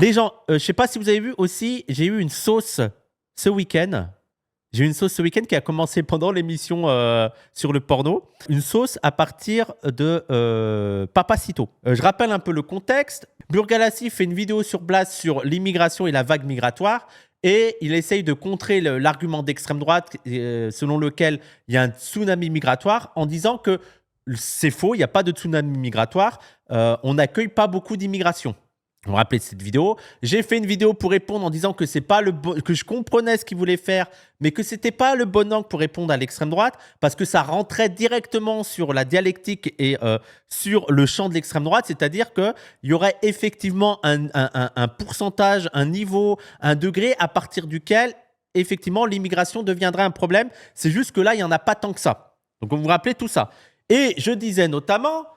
Les gens, je sais pas si vous avez vu aussi, j'ai eu une sauce ce week-end. J'ai eu une sauce ce week-end qui a commencé pendant l'émission sur le porno. Une sauce à partir de Papacito. Je rappelle un peu le contexte. Burgalassi fait une vidéo sur Blast sur l'immigration et la vague migratoire. Et il essaye de contrer l'argument d'extrême droite selon lequel il y a un tsunami migratoire en disant que c'est faux, il n'y a pas de tsunami migratoire. On n'accueille pas beaucoup d'immigration. Vous vous rappelez de cette vidéo. J'ai fait une vidéo pour répondre en disant que c'est pas que je comprenais ce qu'il voulait faire, mais que c'était pas le bon angle pour répondre à l'extrême droite, parce que ça rentrait directement sur la dialectique et sur le champ de l'extrême droite, c'est-à-dire qu'il y aurait effectivement un pourcentage, un niveau, un degré à partir duquel effectivement l'immigration deviendrait un problème. C'est juste que là, il n'y en a pas tant que ça. Donc vous vous rappelez tout ça. Et je disais notamment...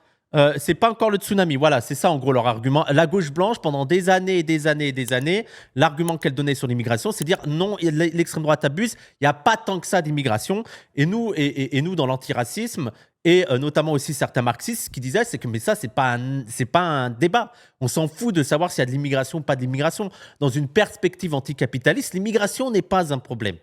c'est pas encore le tsunami. Voilà, c'est ça en gros leur argument. La gauche blanche, pendant des années et des années et des années, l'argument qu'elle donnait sur l'immigration, c'est dire non, l'extrême droite abuse, il n'y a pas tant que ça d'immigration. Et nous, nous dans l'antiracisme, et notamment aussi certains marxistes qui disaient, c'est que mais ça, c'est pas un débat. On s'en fout de savoir s'il y a de l'immigration ou pas de l'immigration. Dans une perspective anticapitaliste, l'immigration n'est pas un problème.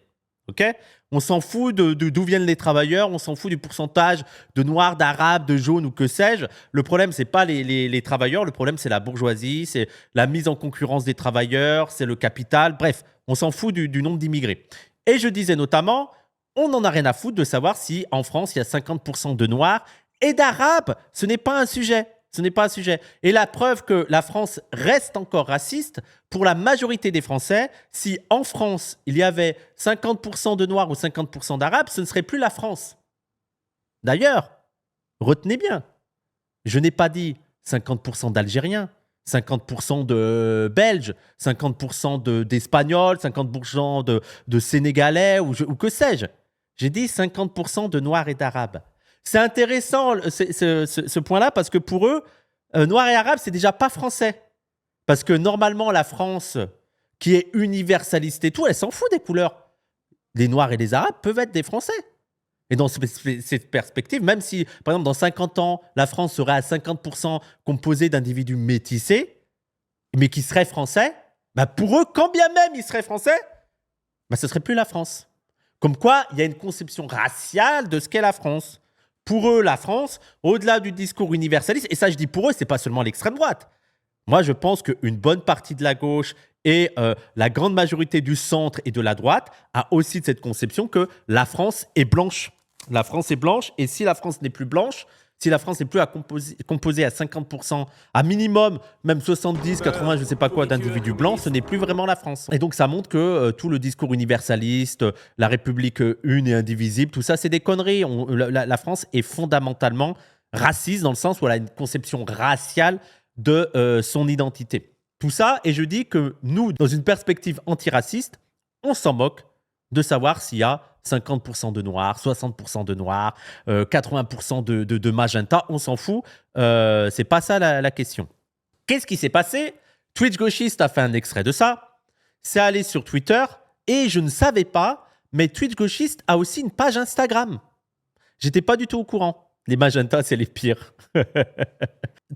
Ok ? On s'en fout d'où viennent les travailleurs, on s'en fout du pourcentage de noirs, d'arabes, de jaunes ou que sais-je. Le problème, c'est pas les travailleurs, le problème, c'est la bourgeoisie, c'est la mise en concurrence des travailleurs, c'est le capital. Bref, on s'en fout du nombre d'immigrés. Et je disais notamment, on n'en a rien à foutre de savoir si en France, il y a 50% de noirs et d'arabes. Ce n'est pas un sujet. Ce n'est pas un sujet. Et la preuve que la France reste encore raciste, pour la majorité des Français, si en France, il y avait 50% de Noirs ou 50% d'Arabes, ce ne serait plus la France. D'ailleurs, retenez bien, je n'ai pas dit 50% d'Algériens, 50% de Belges, 50% d'Espagnols, 50% de Sénégalais ou que sais-je. J'ai dit 50% de Noirs et d'Arabes. C'est intéressant ce point-là parce que pour eux, Noirs et Arabes, c'est déjà pas français. Parce que normalement, la France, qui est universaliste et tout, elle s'en fout des couleurs. Les Noirs et les Arabes peuvent être des Français. Et dans cette perspective, même si, par exemple, dans 50 ans, la France serait à 50% composée d'individus métissés, mais qui seraient français, bah pour eux, quand bien même ils seraient français, bah ce ne serait plus la France. Comme quoi, il y a une conception raciale de ce qu'est la France. Pour eux, la France, au-delà du discours universaliste, et ça je dis pour eux, c'est pas seulement l'extrême droite. Moi, je pense qu'une bonne partie de la gauche et la grande majorité du centre et de la droite a aussi cette conception que la France est blanche. La France est blanche, et si la France n'est plus blanche, si la France n'est plus composée à 50%, à minimum, même 70, 80, je ne sais pas quoi, d'individus blancs, ce n'est plus vraiment la France. Et donc, ça montre que tout le discours universaliste, la République une et indivisible, tout ça, c'est des conneries. La France est fondamentalement raciste dans le sens où elle a une conception raciale de son identité. Tout ça, et je dis que nous, dans une perspective antiraciste, on s'en moque de savoir s'il y a 50% de noirs, 60% de noirs, 80% de magenta, on s'en fout. C'est pas ça la question. Qu'est-ce qui s'est passé ? Twitch Gauchiste a fait un extrait de ça. C'est allé sur Twitter et je ne savais pas, mais Twitch Gauchiste a aussi une page Instagram. J'étais pas du tout au courant. Les magentas, c'est les pires.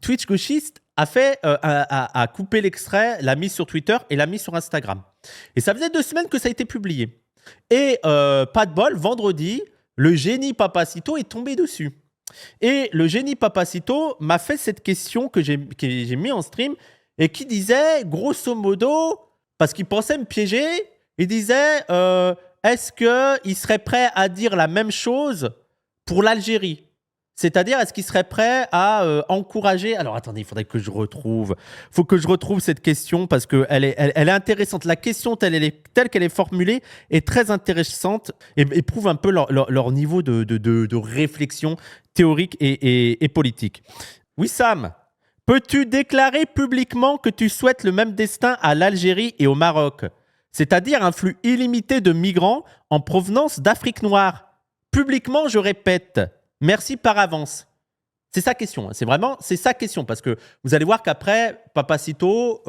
Twitch Gauchiste a coupé l'extrait, l'a mis sur Twitter et l'a mis sur Instagram. Et ça faisait 2 semaines que ça a été publié. Et pas de bol, vendredi, le génie Papacito est tombé dessus. Et le génie Papacito m'a fait cette question que j'ai mis en stream et qui disait, grosso modo, parce qu'il pensait me piéger, il disait est-ce qu'il serait prêt à dire la même chose pour l'Algérie ? C'est-à-dire, est-ce qu'il serait prêt à encourager... Alors, attendez, il faudrait que je retrouve... Il faut que je retrouve cette question parce qu'elle est intéressante. La question telle qu'elle est formulée est très intéressante et prouve un peu leur niveau de réflexion théorique et politique. Wissam, peux-tu déclarer publiquement que tu souhaites le même destin à l'Algérie et au Maroc ? C'est-à-dire un flux illimité de migrants en provenance d'Afrique noire. Publiquement, je répète... Merci par avance. C'est sa question. C'est sa question. Parce que vous allez voir qu'après, Papacito,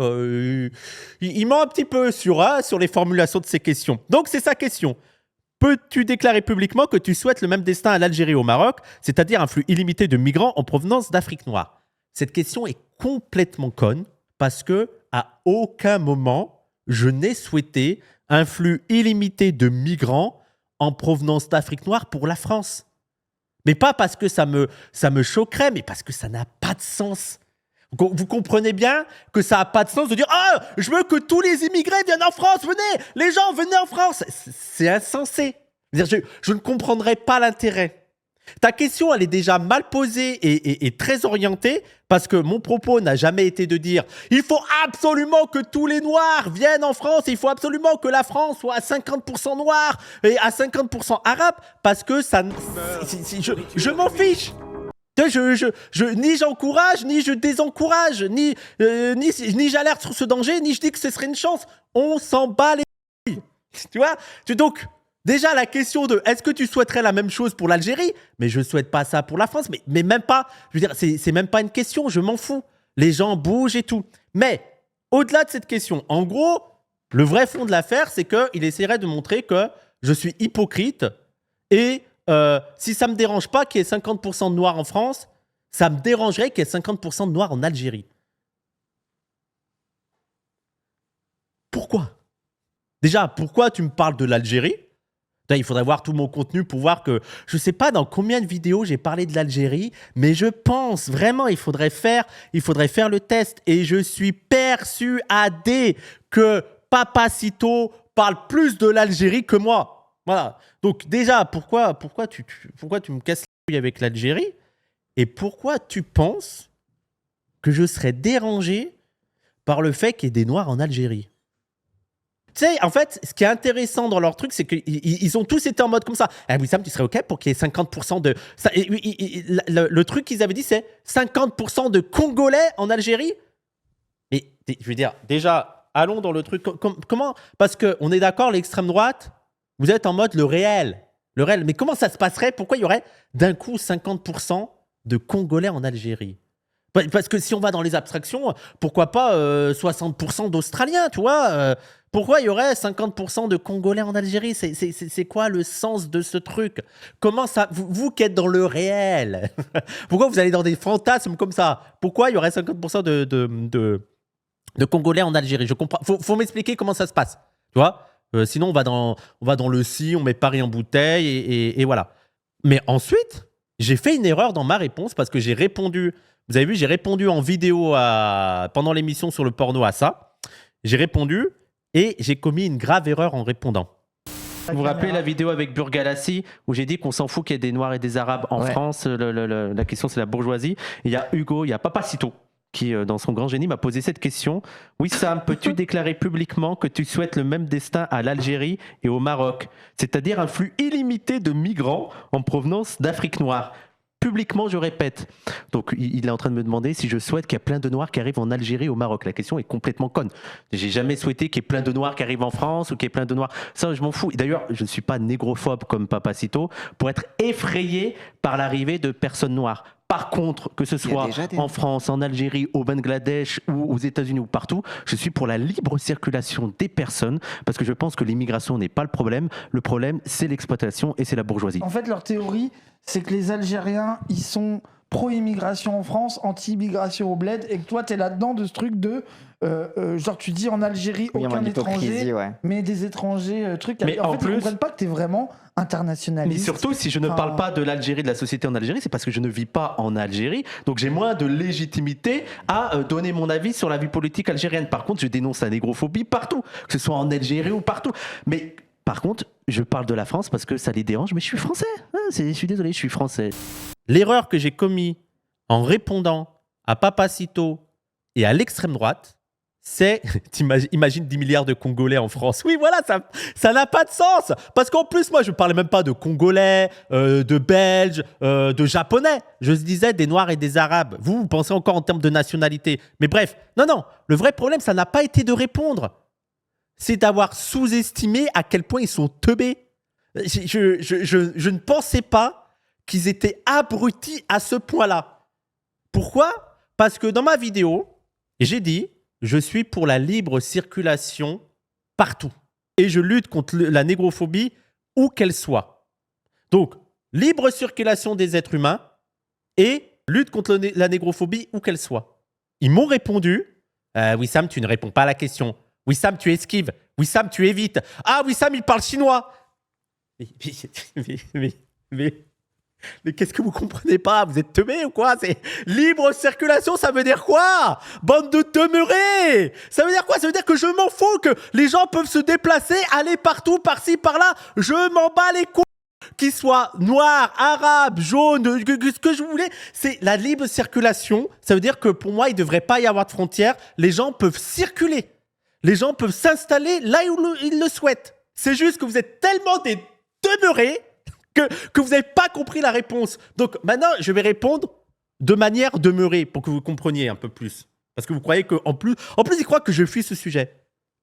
il ment un petit peu sur les formulations de ses questions. Donc, c'est sa question. Peux-tu déclarer publiquement que tu souhaites le même destin à l'Algérie et au Maroc, c'est-à-dire un flux illimité de migrants en provenance d'Afrique noire ? Cette question est complètement conne parce que à aucun moment, je n'ai souhaité un flux illimité de migrants en provenance d'Afrique noire pour la France. Mais pas parce que ça me choquerait, mais parce que ça n'a pas de sens. Vous comprenez bien que ça n'a pas de sens de dire « Ah, je veux que tous les immigrés viennent en France, venez, les gens, venez en France !» C'est insensé. Je ne comprendrais pas l'intérêt. Ta question, elle est déjà mal posée et très orientée parce que mon propos n'a jamais été de dire « Il faut absolument que tous les Noirs viennent en France, il faut absolument que la France soit à 50% noirs et à 50% arabes parce que ça... Je m'en fiche. Ni j'encourage, ni je désencourage, ni j'alerte sur ce danger, ni je dis que ce serait une chance. On s'en bat les couilles. Tu vois? Donc, déjà, la question de est-ce que tu souhaiterais la même chose pour l'Algérie? Mais je ne souhaite pas ça pour la France, mais même pas. Je veux dire, c'est même pas une question, je m'en fous. Les gens bougent et tout. Mais, au-delà de cette question, en gros, le vrai fond de l'affaire, c'est qu'il essaierait de montrer que je suis hypocrite et si ça ne me dérange pas qu'il y ait 50% de noirs en France, ça me dérangerait qu'il y ait 50% de noirs en Algérie. Pourquoi? Déjà, pourquoi tu me parles de l'Algérie? Il faudrait voir tout mon contenu pour voir que je ne sais pas dans combien de vidéos j'ai parlé de l'Algérie, mais je pense vraiment il faudrait faire le test. Et je suis persuadé que Papacito parle plus de l'Algérie que moi. Voilà. Donc déjà, pourquoi tu me casses les couilles avec l'Algérie? Et pourquoi tu penses que je serais dérangé par le fait qu'il y ait des Noirs en Algérie? Tu sais, en fait, ce qui est intéressant dans leur truc, c'est qu'ils ont tous été en mode comme ça. Eh oui, Sam, tu serais OK pour qu'il y ait 50% de... Ça, le truc qu'ils avaient dit, c'est 50% de Congolais en Algérie. Mais je veux dire, déjà, allons dans le truc... Comment? Parce qu'on est d'accord, l'extrême droite, vous êtes en mode le réel. Le réel. Mais comment ça se passerait? Pourquoi il y aurait d'un coup 50% de Congolais en Algérie? Parce que si on va dans les abstractions, pourquoi pas 60% d'Australiens, tu vois? Pourquoi il y aurait 50% de Congolais en Algérie? C'est quoi le sens de ce truc? Comment ça... Vous qui êtes dans le réel, pourquoi vous allez dans des fantasmes comme ça? Pourquoi il y aurait 50% de Congolais en Algérie? Je comprends. Faut m'expliquer comment ça se passe, tu vois? Sinon, on va dans le si, on met Paris en bouteille et voilà. Mais ensuite, j'ai fait une erreur dans ma réponse parce que j'ai répondu... Vous avez vu, j'ai répondu en vidéo pendant l'émission sur le porno à ça. J'ai répondu et j'ai commis une grave erreur en répondant. Vous vous rappelez la vidéo avec Burgalassi où j'ai dit qu'on s'en fout qu'il y ait des Noirs et des Arabes en France. La question, c'est la bourgeoisie. Il y a Hugo, il y a Papacito qui, dans son grand génie, m'a posé cette question. Oui, Sam, peux-tu déclarer publiquement que tu souhaites le même destin à l'Algérie et au Maroc, c'est-à-dire un flux illimité de migrants en provenance d'Afrique noire? Publiquement, je répète. Donc, il est en train de me demander si je souhaite qu'il y ait plein de Noirs qui arrivent en Algérie, au Maroc. La question est complètement conne. J'ai jamais souhaité qu'il y ait plein de Noirs qui arrivent en France ou qu'il y ait plein de Noirs. Ça, je m'en fous. D'ailleurs, je ne suis pas négrophobe comme Papacito pour être effrayé par l'arrivée de personnes noires. Par contre, que ce soit en France, en Algérie, au Bangladesh ou aux États-Unis ou partout, je suis pour la libre circulation des personnes parce que je pense que l'immigration n'est pas le problème. Le problème, c'est l'exploitation et c'est la bourgeoisie. En fait, leur théorie, c'est que les Algériens, ils sont pro-immigration en France, anti-immigration au bled, et que toi, t'es là-dedans de ce truc de... genre, tu dis en Algérie, aucun étranger, mais des étrangers, trucs... Mais en fait, ils ne comprennent pas que t'es vraiment internationaliste. Mais surtout, si je ne parle pas de l'Algérie, de la société en Algérie, c'est parce que je ne vis pas en Algérie, donc j'ai moins de légitimité à donner mon avis sur la vie politique algérienne. Par contre, je dénonce la négrophobie partout, que ce soit en Algérie ou partout. Mais... Par contre, je parle de la France parce que ça les dérange, mais je suis français. Je suis désolé, je suis français. L'erreur que j'ai commise en répondant à Papacito et à l'extrême droite, c'est, imagine 10 milliards de Congolais en France. Oui, voilà, ça n'a pas de sens. Parce qu'en plus, moi, je ne parlais même pas de Congolais, de Belges, de Japonais. Je disais des Noirs et des Arabes. Vous pensez encore en termes de nationalité. Mais bref, non, le vrai problème, ça n'a pas été de répondre. C'est d'avoir sous-estimé à quel point ils sont teubés. Je ne pensais pas qu'ils étaient abrutis à ce point-là. Pourquoi? Parce que dans ma vidéo, j'ai dit « Je suis pour la libre circulation partout. Et je lutte contre la négrophobie où qu'elle soit. » Donc, libre circulation des êtres humains et lutte contre la négrophobie où qu'elle soit. Ils m'ont répondu Wissam, tu ne réponds pas à la question. Wissam, tu esquives. Wissam, tu évites. Ah, Wissam, il parle chinois. Mais qu'est-ce que vous comprenez pas? Vous êtes teubés ou quoi? C'est libre circulation, ça veut dire quoi? Bande de demeurés! Ça veut dire quoi? Ça veut dire que je m'en fous, que les gens peuvent se déplacer, aller partout, par-ci, par-là. Je m'en bats les couilles. Qu'ils soient noirs, arabes, jaunes, ce que je voulais. C'est la libre circulation. Ça veut dire que pour moi, il ne devrait pas y avoir de frontières. Les gens peuvent circuler. Les gens peuvent s'installer là où ils le souhaitent. C'est juste que vous êtes tellement des demeurés que vous n'avez pas compris la réponse. Donc maintenant, je vais répondre de manière demeurée pour que vous compreniez un peu plus. Parce que vous croyez qu'en plus, ils croient que je fuis ce sujet.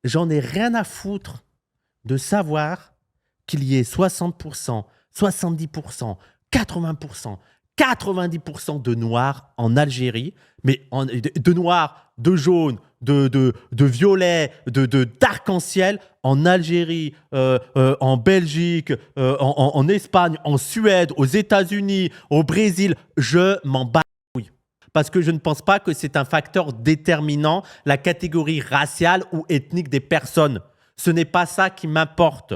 J'en ai rien à foutre de savoir qu'il y ait 60%, 70%, 80%, 90% de noirs en Algérie, mais de noirs, de jaunes, de violets, d'arc-en-ciel en Algérie, en Belgique, en Espagne, en Suède, aux États-Unis, au Brésil. Je m'en bats les couilles. Parce que je ne pense pas que c'est un facteur déterminant, la catégorie raciale ou ethnique des personnes. Ce n'est pas ça qui m'importe.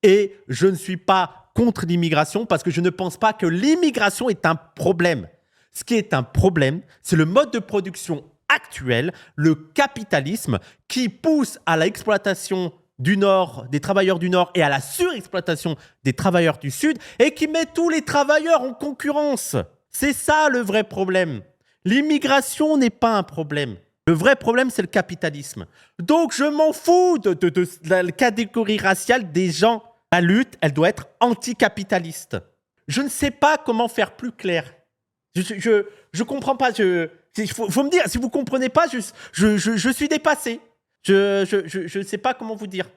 Et je ne suis pas contre l'immigration parce que je ne pense pas que l'immigration est un problème. Ce qui est un problème, c'est le mode de production actuel, le capitalisme qui pousse à l'exploitation du Nord, des travailleurs du Nord et à la surexploitation des travailleurs du Sud et qui met tous les travailleurs en concurrence. C'est ça le vrai problème. L'immigration n'est pas un problème. Le vrai problème, c'est le capitalisme. Donc, je m'en fous de la catégorie raciale des gens. La lutte, elle doit être anticapitaliste. Je ne sais pas comment faire plus clair. Je comprends pas. Il faut me dire, si vous comprenez pas, je suis dépassé. Je ne sais pas comment vous dire.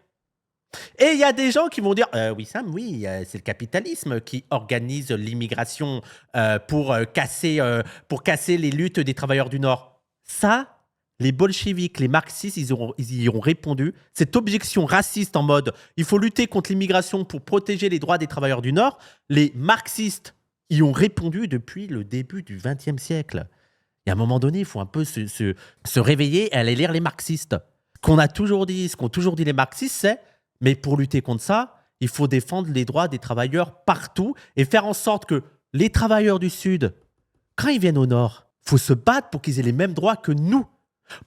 Et il y a des gens qui vont dire Wissam, oui, c'est le capitalisme qui organise l'immigration pour casser les luttes des travailleurs du Nord. Ça, les bolcheviks, les marxistes, ils y ont répondu. Cette objection raciste en mode il faut lutter contre l'immigration pour protéger les droits des travailleurs du Nord, les marxistes y ont répondu depuis le début du XXe siècle. Et à un moment donné, il faut un peu se réveiller et aller lire les marxistes. Ce qu'ont toujours dit les marxistes, c'est mais pour lutter contre ça, il faut défendre les droits des travailleurs partout et faire en sorte que les travailleurs du Sud, quand ils viennent au Nord, il faut se battre pour qu'ils aient les mêmes droits que nous,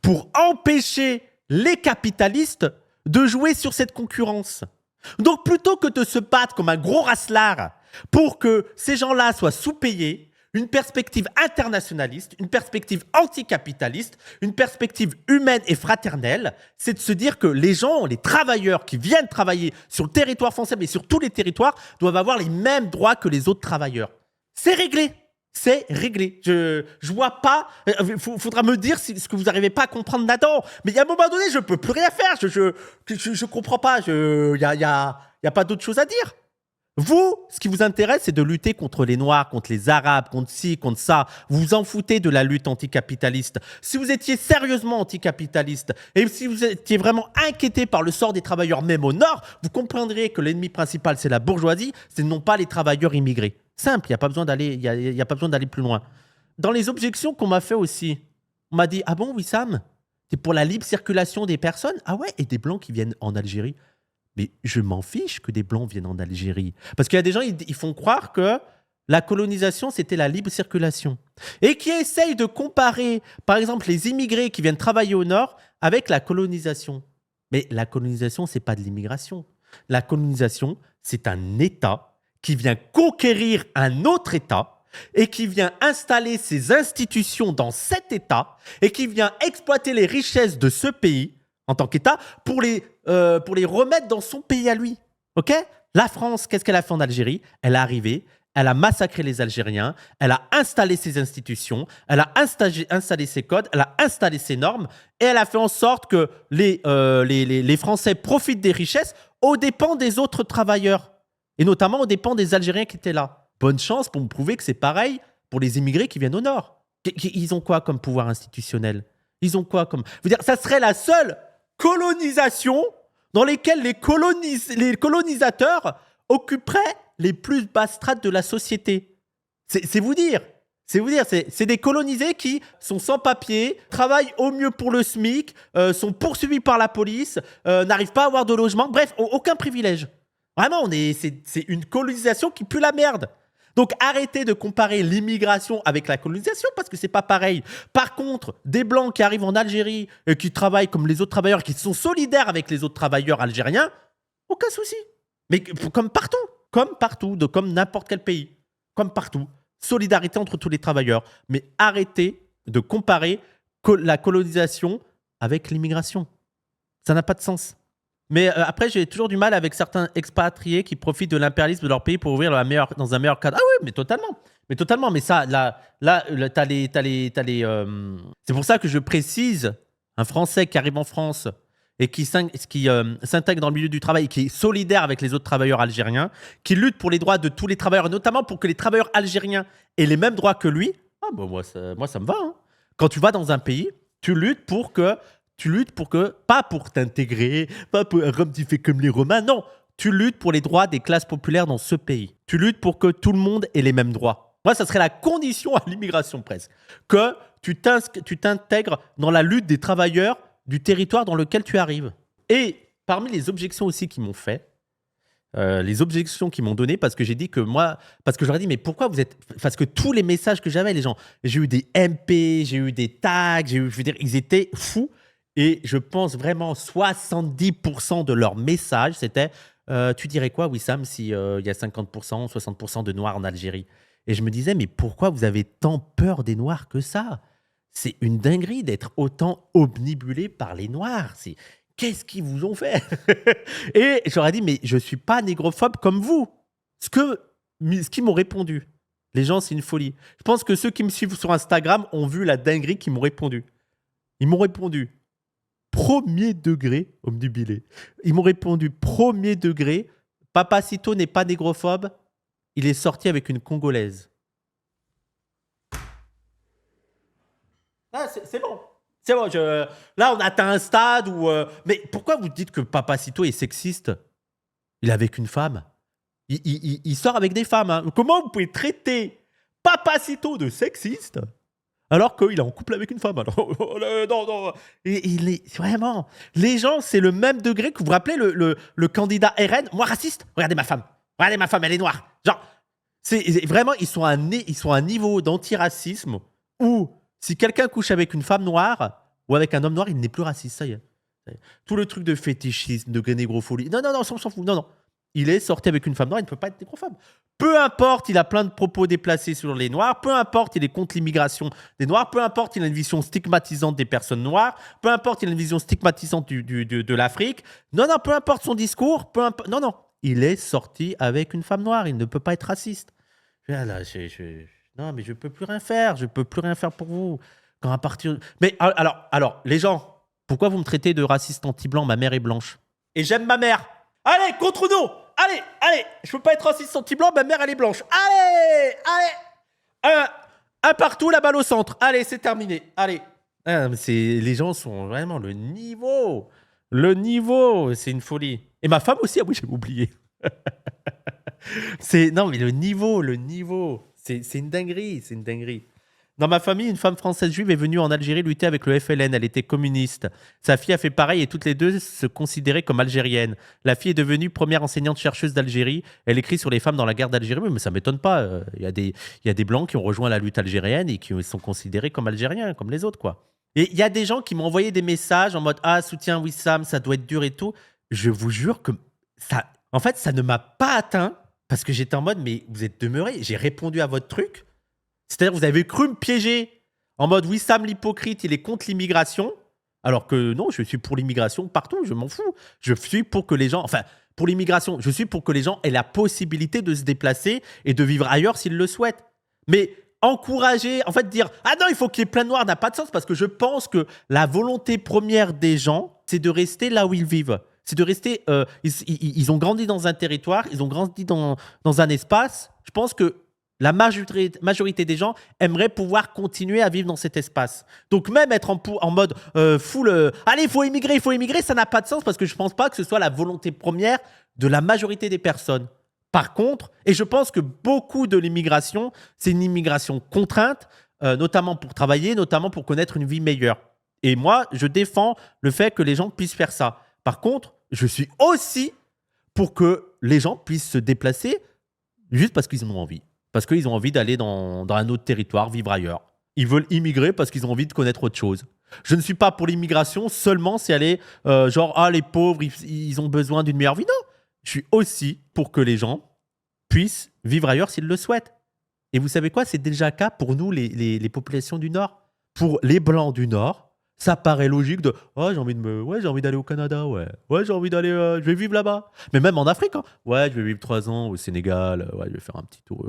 pour empêcher les capitalistes de jouer sur cette concurrence. Donc plutôt que de se battre comme un gros racelard pour que ces gens-là soient sous-payés, une perspective internationaliste, une perspective anticapitaliste, une perspective humaine et fraternelle, c'est de se dire que les gens, les travailleurs qui viennent travailler sur le territoire français, mais sur tous les territoires, doivent avoir les mêmes droits que les autres travailleurs. C'est réglé. C'est réglé. Je vois pas. Faudra me dire ce que vous n'arrivez pas à comprendre là-dedans. Mais il y a un moment donné, je peux plus rien faire. Je comprends pas. Il y a pas d'autre chose à dire. Vous, ce qui vous intéresse, c'est de lutter contre les Noirs, contre les Arabes, contre ci, contre ça. Vous vous en foutez de la lutte anticapitaliste. Si vous étiez sérieusement anticapitaliste et si vous étiez vraiment inquiété par le sort des travailleurs même au Nord, vous comprendriez que l'ennemi principal, c'est la bourgeoisie, c'est non pas les travailleurs immigrés. Simple, il n'y a pas besoin d'aller plus loin. Dans les objections qu'on m'a fait aussi, on m'a dit « Ah bon, Wissam, t'es pour la libre circulation des personnes? Ah ouais, et des Blancs qui viennent en Algérie ?» Mais je m'en fiche que des Blancs viennent en Algérie. Parce qu'il y a des gens, ils font croire que la colonisation, c'était la libre circulation. Et qui essayent de comparer, par exemple, les immigrés qui viennent travailler au Nord avec la colonisation. Mais la colonisation, ce n'est pas de l'immigration. La colonisation, c'est un État qui vient conquérir un autre État et qui vient installer ses institutions dans cet État et qui vient exploiter les richesses de ce pays en tant qu'État pour les remettre dans son pays à lui. Ok ? La France, qu'est-ce qu'elle a fait en Algérie ? Elle est arrivée, elle a massacré les Algériens, elle a installé ses institutions, elle a installé ses codes, elle a installé ses normes et elle a fait en sorte que les Français profitent des richesses aux dépens des autres travailleurs et notamment aux dépens des Algériens qui étaient là. Bonne chance pour me prouver que c'est pareil pour les immigrés qui viennent au Nord. Ils ont quoi comme pouvoir institutionnel ? Ils ont quoi comme... Je veux dire, ça serait la seule colonisation dans lesquelles les colonisateurs occuperaient les plus basses strates de la société. C'est vous dire. C'est vous dire, c'est des colonisés qui sont sans papier, travaillent au mieux pour le SMIC, sont poursuivis par la police, n'arrivent pas à avoir de logement, bref, aucun privilège. Vraiment, c'est une colonisation qui pue la merde. Donc arrêtez de comparer l'immigration avec la colonisation parce que c'est pas pareil. Par contre, des blancs qui arrivent en Algérie et qui travaillent comme les autres travailleurs, qui sont solidaires avec les autres travailleurs algériens, aucun souci. Mais comme partout, comme n'importe quel pays, comme partout. Solidarité entre tous les travailleurs. Mais arrêtez de comparer la colonisation avec l'immigration. Ça n'a pas de sens. Mais après, j'ai toujours du mal avec certains expatriés qui profitent de l'impérialisme de leur pays pour ouvrir dans un meilleur cadre. Ah oui, mais totalement. Mais ça, t'as les. C'est pour ça que je précise, un Français qui arrive en France et qui s'intègre dans le milieu du travail, qui est solidaire avec les autres travailleurs algériens, qui lutte pour les droits de tous les travailleurs, notamment pour que les travailleurs algériens aient les mêmes droits que lui. Ah bah moi, ça me va. Hein. Quand tu vas dans un pays, tu luttes pour que, pas pour t'intégrer, pas pour un Rome qui fait comme les Romains, non. Tu luttes pour les droits des classes populaires dans ce pays. Tu luttes pour que tout le monde ait les mêmes droits. Moi, ça serait la condition à l'immigration presque. Que tu t'intègres dans la lutte des travailleurs du territoire dans lequel tu arrives. Et parmi les objections aussi qu'ils m'ont fait, les objections qu'ils m'ont données, parce que j'ai dit que moi, parce que je leur ai dit, mais pourquoi vous êtes. Parce que tous les messages que j'avais, les gens, j'ai eu des MP, j'ai eu des tags, je veux dire, ils étaient fous. Et je pense vraiment 70% de leurs messages, c'était tu dirais quoi, Wissam, s'il y a 50%, 60% de Noirs en Algérie? Et je me disais, mais pourquoi vous avez tant peur des Noirs que ça? C'est une dinguerie d'être autant omnibulé par les Noirs. Qu'est-ce qu'ils vous ont fait? Et j'aurais dit, mais je ne suis pas négrophobe comme vous. Ce qu'ils m'ont répondu. Les gens, c'est une folie. Je pense que ceux qui me suivent sur Instagram ont vu la dinguerie qu'ils m'ont répondu. Ils m'ont répondu premier degré omnibilé. Ils m'ont répondu premier degré. Papacito n'est pas négrophobe. Il est sorti avec une Congolaise. Ah, c'est bon. C'est bon. Là, on atteint un stade où... Mais pourquoi vous dites que Papacito est sexiste? Il est avec une femme. Il sort avec des femmes. Hein. Comment vous pouvez traiter Papacito de sexiste alors qu'il est en couple avec une femme? Alors, non. Il est vraiment... Les gens, c'est le même degré que vous vous rappelez le candidat RN. Moi, raciste? Regardez ma femme, elle est noire. Genre, vraiment, ils sont à un niveau d'antiracisme où... Si quelqu'un couche avec une femme noire ou avec un homme noir, il n'est plus raciste, ça y est. Tout le truc de fétichisme, de négropholie. Non, on s'en fout. Non. Il est sorti avec une femme noire, il ne peut pas être négrophobe. Peu importe, il a plein de propos déplacés sur les noirs. Peu importe, il est contre l'immigration des noirs. Peu importe, il a une vision stigmatisante des personnes noires. Peu importe, il a une vision stigmatisante de l'Afrique. Non, peu importe son discours. Non. Il est sorti avec une femme noire. Il ne peut pas être raciste. Non, mais je peux plus rien faire. Je peux plus rien faire pour vous. Quand à partir... Mais alors, les gens, pourquoi vous me traitez de raciste anti-blanc? Ma mère est blanche. Et j'aime ma mère. Allez, contre nous. Allez. Je peux pas être raciste anti-blanc, ma mère, elle est blanche. Allez. Un partout, la balle au centre. Allez, c'est terminé. Allez. Les gens sont vraiment le niveau. C'est une folie. Et ma femme aussi, ah oui, j'ai oublié. Non, mais le niveau. C'est une dinguerie. Dans ma famille, une femme française juive est venue en Algérie lutter avec le FLN. Elle était communiste. Sa fille a fait pareil et toutes les deux se considéraient comme algériennes. La fille est devenue première enseignante-chercheuse d'Algérie. Elle écrit sur les femmes dans la guerre d'Algérie. Mais ça ne m'étonne pas. Il y a des blancs qui ont rejoint la lutte algérienne et qui sont considérés comme algériens, comme les autres, quoi. Et il y a des gens qui m'ont envoyé des messages en mode « Ah, soutien Wissam, ça doit être dur et tout ». Je vous jure que ça... En fait, ça ne m'a pas atteint. Parce que j'étais en mode, mais vous êtes demeuré. J'ai répondu à votre truc. C'est-à-dire, vous avez cru me piéger en mode, Wissam l'hypocrite, il est contre l'immigration. Alors que non, je suis pour l'immigration partout, je m'en fous. Je suis pour que les gens, pour l'immigration, je suis pour que les gens aient la possibilité de se déplacer et de vivre ailleurs s'ils le souhaitent. Mais encourager, en fait, dire, ah non, il faut qu'il y ait plein de noirs n'a pas de sens parce que je pense que la volonté première des gens, c'est de rester là où ils vivent. C'est de rester... ils ont grandi dans un territoire, ils ont grandi dans un espace. Je pense que la majorité des gens aimeraient pouvoir continuer à vivre dans cet espace. Donc même être en mode full... allez, il faut immigrer, ça n'a pas de sens parce que je ne pense pas que ce soit la volonté première de la majorité des personnes. Par contre, et je pense que beaucoup de l'immigration, c'est une immigration contrainte, notamment pour travailler, notamment pour connaître une vie meilleure. Et moi, je défends le fait que les gens puissent faire ça. Par contre, je suis aussi pour que les gens puissent se déplacer juste parce qu'ils en ont envie. Parce qu'ils ont envie d'aller dans un autre territoire, vivre ailleurs. Ils veulent immigrer parce qu'ils ont envie de connaître autre chose. Je ne suis pas pour l'immigration seulement si elle est les pauvres, ils ont besoin d'une meilleure vie. Non, je suis aussi pour que les gens puissent vivre ailleurs s'ils le souhaitent. Et vous savez quoi? C'est déjà le cas pour nous, les populations du Nord. Pour les Blancs du Nord, ça paraît logique de « j'ai envie d'aller au Canada, j'ai envie d'aller, je vais vivre là-bas. » Mais même en Afrique, hein. « je vais vivre 3 ans au Sénégal, je vais faire un petit tour.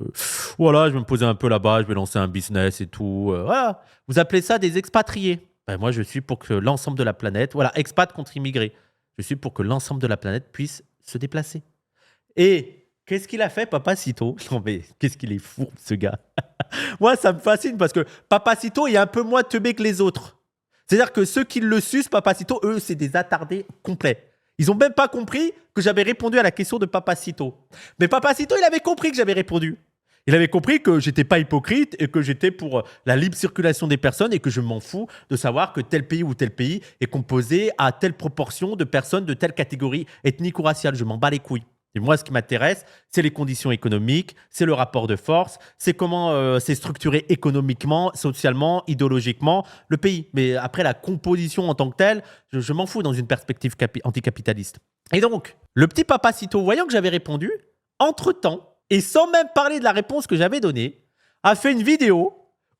Voilà, je vais me poser un peu là-bas, je vais lancer un business et tout. Voilà. » Vous appelez ça des expatriés. Moi, je suis pour que l'ensemble de la planète, expat contre immigrés, je suis pour que l'ensemble de la planète puisse se déplacer. Et qu'est-ce qu'il a fait, Papacito? Non mais, qu'est-ce qu'il est fou, ce gars. Moi, ça me fascine parce que Papacito est un peu moins teubé que les autres. C'est-à-dire que ceux qui le sucent, Papacito, eux, c'est des attardés complets. Ils n'ont même pas compris que j'avais répondu à la question de Papacito. Mais Papacito, il avait compris que j'avais répondu. Il avait compris que j'étais pas hypocrite et que j'étais pour la libre circulation des personnes et que je m'en fous de savoir que tel pays ou tel pays est composé à telle proportion de personnes de telle catégorie ethnique ou raciale. Je m'en bats les couilles. Et moi, ce qui m'intéresse, c'est les conditions économiques, c'est le rapport de force, c'est comment c'est structuré économiquement, socialement, idéologiquement, le pays. Mais après, la composition en tant que telle, je m'en fous dans une perspective anticapitaliste. Et donc, le petit Papacito, voyant que j'avais répondu, entre-temps, et sans même parler de la réponse que j'avais donnée, a fait une vidéo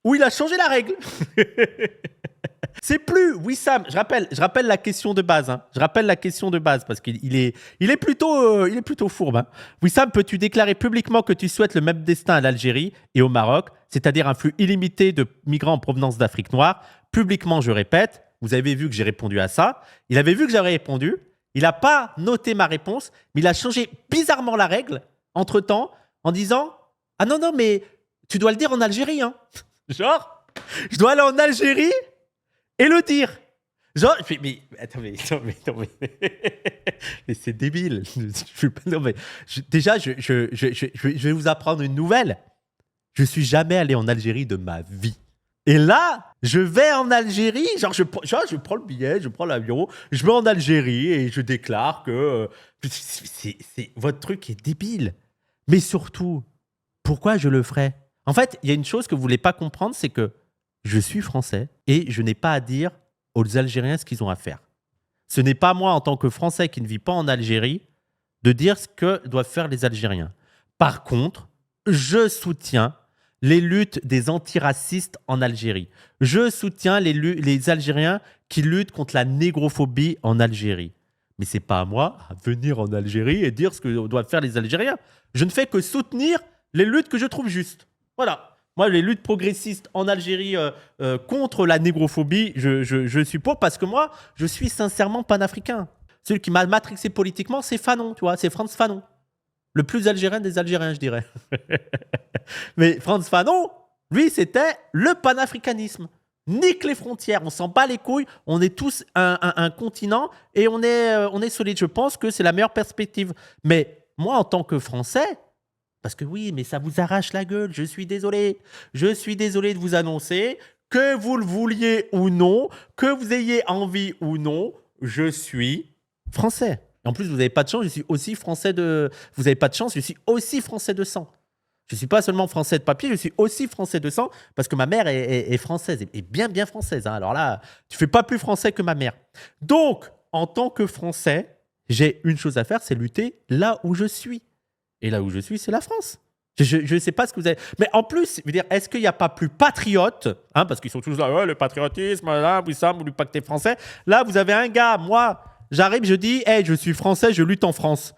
où il a changé la règle. C'est plus Wissam. Je rappelle la question de base. Hein. Je rappelle la question de base parce qu'il est plutôt fourbe. Hein. Wissam, peux-tu déclarer publiquement que tu souhaites le même destin à l'Algérie et au Maroc, c'est-à-dire un flux illimité de migrants en provenance d'Afrique noire? Publiquement, je répète. Vous avez vu que j'ai répondu à ça. Il avait vu que j'avais répondu. Il n'a pas noté ma réponse, mais il a changé bizarrement la règle entre-temps en disant « Ah non, mais tu dois le dire en Algérie. Hein. » Genre, je dois aller en Algérie et le dire. Genre, mais c'est débile. Déjà, je vais vous apprendre une nouvelle. Je suis jamais allé en Algérie de ma vie. Et là, je vais en Algérie, je prends le billet, je prends l'avion, je vais en Algérie et je déclare que votre truc est débile. Mais surtout, pourquoi je le ferais? En fait, il y a une chose que vous ne voulez pas comprendre, c'est que je suis français et je n'ai pas à dire aux Algériens ce qu'ils ont à faire. Ce n'est pas moi, en tant que Français qui ne vis pas en Algérie, de dire ce que doivent faire les Algériens. Par contre, je soutiens les luttes des antiracistes en Algérie. Je soutiens les Algériens qui luttent contre la négrophobie en Algérie. Mais ce n'est pas à moi à venir en Algérie et dire ce que doivent faire les Algériens. Je ne fais que soutenir les luttes que je trouve justes. Voilà. Moi, les luttes progressistes en Algérie contre la négrophobie, je suis pour parce que moi, je suis sincèrement panafricain. Celui qui m'a matrixé politiquement, c'est Fanon, tu vois, c'est Frantz Fanon. Le plus algérien des Algériens, je dirais. Mais Frantz Fanon, lui, c'était le panafricanisme. Nique les frontières, on s'en bat les couilles, on est tous un continent et on est solide. Je pense que c'est la meilleure perspective. Mais moi, en tant que Français, parce que oui, mais ça vous arrache la gueule, je suis désolé. Je suis désolé de vous annoncer, que vous le vouliez ou non, que vous ayez envie ou non, je suis français. En plus, vous n'avez pas de chance, je suis aussi français de... Vous n'avez pas de chance, je suis aussi français de sang. Je ne suis pas seulement français de papier, je suis aussi français de sang parce que ma mère est française, et bien française. Hein. Alors là, tu ne fais pas plus français que ma mère. Donc, en tant que Français, j'ai une chose à faire, c'est lutter là où je suis. Et là où je suis, c'est la France. Je ne sais pas ce que vous avez... Mais en plus, je veux dire, est-ce qu'il n'y a pas plus patriote, hein, parce qu'ils sont tous là, ouais, le patriotisme, là, Wissam, n'oublie pas que tu es français. Là, vous avez un gars, moi, j'arrive, je dis, hey, je suis français, je lutte en France.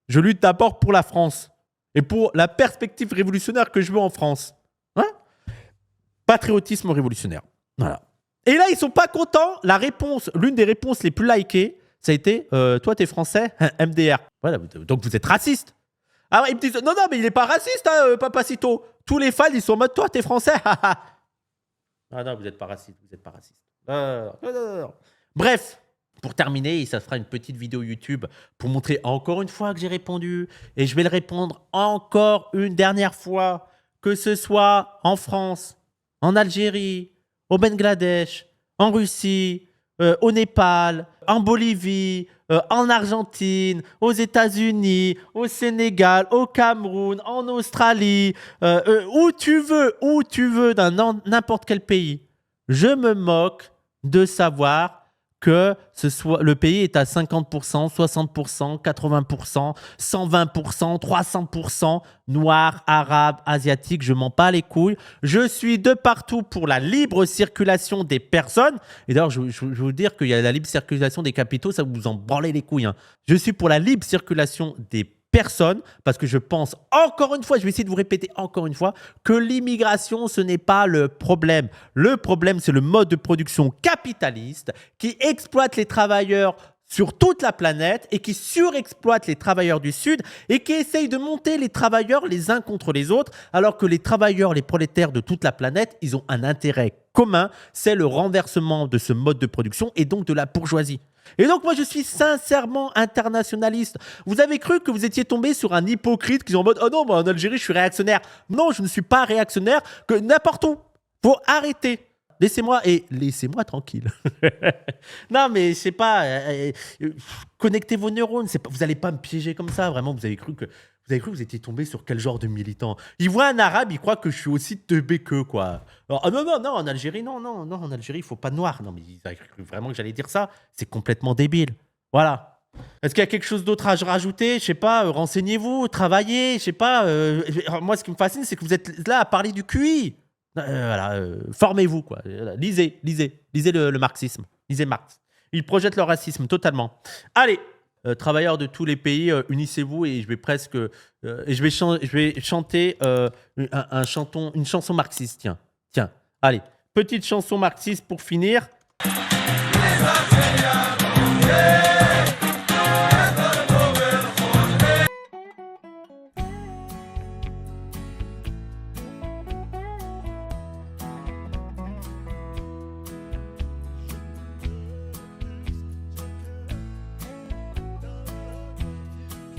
Je lutte d'abord pour la France et pour la perspective révolutionnaire que je veux en France. Hein? Patriotisme révolutionnaire. Voilà. Et là, ils ne sont pas contents. La réponse, l'une des réponses les plus likées, ça a été, toi, tu es français, MDR. Voilà, donc vous êtes raciste. Ah, ils me disent, non, mais il n'est pas raciste, hein, Papacito. Tous les fans, ils sont en mode, toi, t'es français. Ah non, vous n'êtes pas raciste, vous n'êtes pas raciste. Non. Bref, Pour terminer, ça fera une petite vidéo YouTube pour montrer encore une fois que j'ai répondu. Et je vais le répondre encore une dernière fois, que ce soit en France, en Algérie, au Bangladesh, en Russie, au Népal, en Bolivie, en Argentine, aux États-Unis, au Sénégal, au Cameroun, en Australie, où tu veux, dans n'importe quel pays. Je me moque de savoir que le pays est à 50%, 60%, 80%, 120%, 300% noir, arabe, asiatique, je m'en bats les couilles. Je suis de partout pour la libre circulation des personnes. Et d'ailleurs, je veux vous dire qu'il y a la libre circulation des capitaux, ça vous en branlez les couilles. Hein. Je suis pour la libre circulation des personne, parce que je pense encore une fois, je vais essayer de vous répéter encore une fois, que l'immigration, ce n'est pas le problème. Le problème, c'est le mode de production capitaliste qui exploite les travailleurs sur toute la planète et qui surexploite les travailleurs du Sud et qui essaye de monter les travailleurs les uns contre les autres, alors que les travailleurs, les prolétaires de toute la planète, ils ont un intérêt commun, c'est le renversement de ce mode de production et donc de la bourgeoisie. Et donc, moi, je suis sincèrement internationaliste. Vous avez cru que vous étiez tombé sur un hypocrite qui est en mode « Oh non, moi, en Algérie, je suis réactionnaire. » Non, je ne suis pas réactionnaire, que n'importe où. Faut arrêter. Laissez-moi tranquille. Non, mais je sais pas. Connectez vos neurones. Vous n'allez pas me piéger comme ça. Vraiment, vous avez cru que vous étiez tombé sur quel genre de militant? Il voit un arabe, il croit que je suis aussi teubé qu'eux, quoi. Alors, non, en Algérie, non, en Algérie, il faut pas de noir. Non, mais ils avaient cru vraiment que j'allais dire ça. C'est complètement débile. Voilà. Est-ce qu'il y a quelque chose d'autre à rajouter? Je sais pas, renseignez-vous, travaillez, je sais pas. Moi, ce qui me fascine, c'est que vous êtes là à parler du QI. Formez-vous, quoi. Lisez le marxisme. Lisez Marx. Ils projettent leur racisme totalement. Allez, travailleurs de tous les pays, unissez-vous et je vais chanter une chanson marxiste. Tiens. Allez, petite chanson marxiste pour finir. Les Algériens